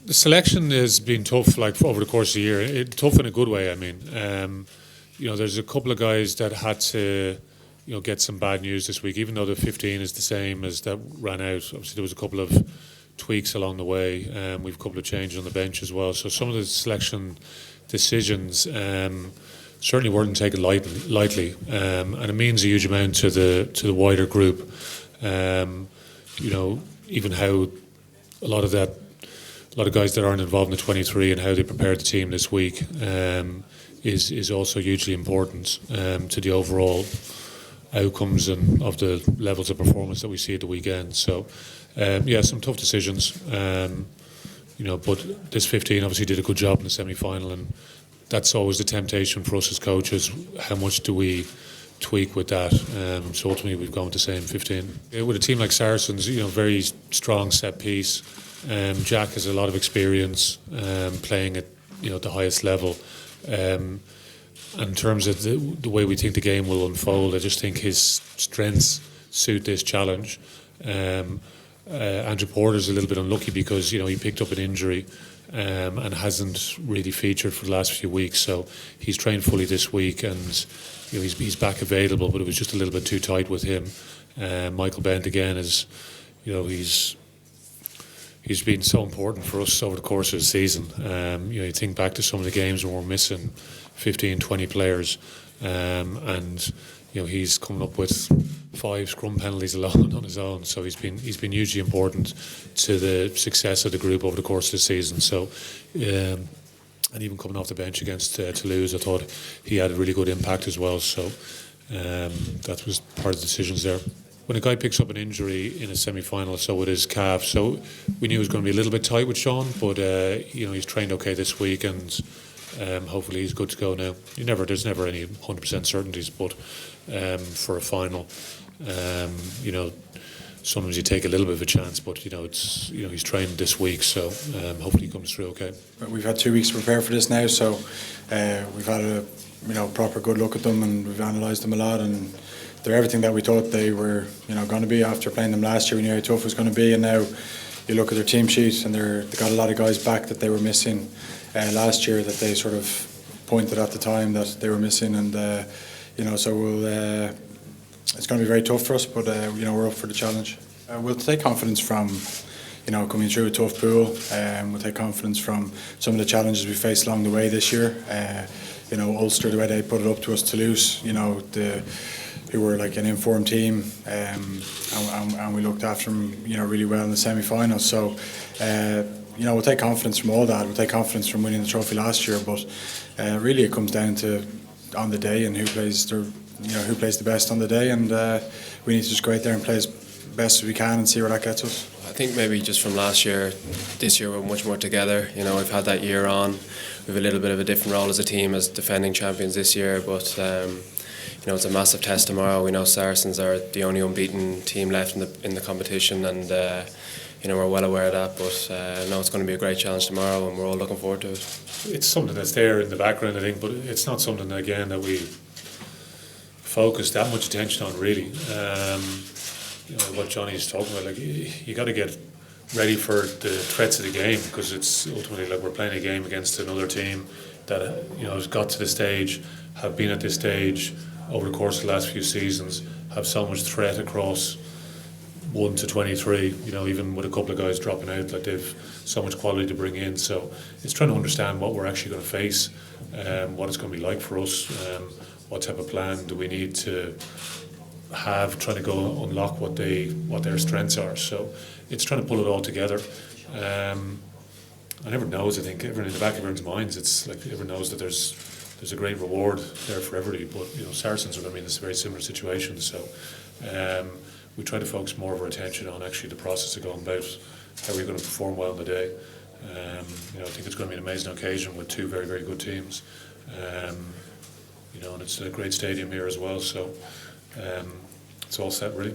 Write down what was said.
The selection has been tough, like over the course of the year. Tough in a good way. I mean, there's a couple of guys that had to, get some bad news this week. Even though the 15 is the same as that ran out, obviously there was a couple of tweaks along the way. We've a couple of changes on the bench as well. So some of the selection decisions certainly weren't taken lightly, and it means a huge amount to the wider group. Even how a lot of guys that aren't involved in the 23 and how they prepared the team this week is also hugely important to the overall outcomes and of the levels of performance that we see at the weekend. So, some tough decisions. But this 15 obviously did a good job in the semi-final, and that's always the temptation for us as coaches. How much do we tweak with that? So ultimately we've gone with the same 15. With a team like Saracens, very strong set piece. Jack has a lot of experience playing at the highest level. In terms of the way we think the game will unfold, I just think his strengths suit this challenge. Andrew Porter's a little bit unlucky because he picked up an injury and hasn't really featured for the last few weeks. So he's trained fully this week, and he's back available. But it was just a little bit too tight with him. Michael Bent again is, he's been so important for us over the course of the season. You think back to some of the games where we're missing 15, 20 players, and he's coming up with 5 scrum penalties alone on his own. So he's been hugely important to the success of the group over the course of the season. So, and even coming off the bench against Toulouse, I thought he had a really good impact as well. So that was part of the decisions there. When a guy picks up an injury in a semi-final, so with his calf, so we knew it was going to be a little bit tight with Sean, but he's trained okay this week, and hopefully he's good to go now. There's never any 100% certainties, but for a final, sometimes you take a little bit of a chance, but he's trained this week, so hopefully he comes through okay. We've had 2 weeks to prepare for this now, so we've had a proper good look at them, and we've analysed them a lot, and they're everything that we thought they were going to be after playing them last year. We knew how tough it was going to be, and now you look at their team sheet and they've got a lot of guys back that they were missing last year, that they sort of pointed at the time that they were missing, and so it's going to be very tough for us, but we're up for the challenge. We'll take confidence from coming through a tough pool. We'll take confidence from some of the challenges we faced along the way this year. Ulster, the way they put it up to us, Toulouse, who were like an informed team, and we looked after them, really well in the semi-finals. So, we'll take confidence from all that. We'll take confidence from winning the trophy last year, but really it comes down to on the day and who plays the best on the day, and we need to just go out there and play as best as we can and see where that gets us. I think maybe just from last year, this year we're much more together. We've had that year on. We have a little bit of a different role as a team as defending champions this year, but it's a massive test tomorrow. We know Saracens are the only unbeaten team left in the competition, and we're well aware of that. But it's going to be a great challenge tomorrow, and we're all looking forward to it. It's something that's there in the background, I think, but it's not something again that we focus that much attention on, really. What Johnny's talking about, you got to get ready for the threats of the game, because it's ultimately like we're playing a game against another team that has got to the stage, have been at this stage over the course of the last few seasons, have so much threat across 1 to 23, even with a couple of guys dropping out, like they've so much quality to bring in. So it's trying to understand what we're actually going to face, what it's going to be like for us, what type of plan do we need to have, trying to go unlock what their strengths are. So it's trying to pull it all together. And everyone knows, I think, in the back of everyone's minds, it's like everyone knows that there's a great reward there for everybody, but Saracens are going to be in this very similar situation. So we try to focus more of our attention on actually the process of going about how we're going to perform well on the day. I think it's going to be an amazing occasion with 2 very, very good teams. And it's a great stadium here as well, so it's all set really.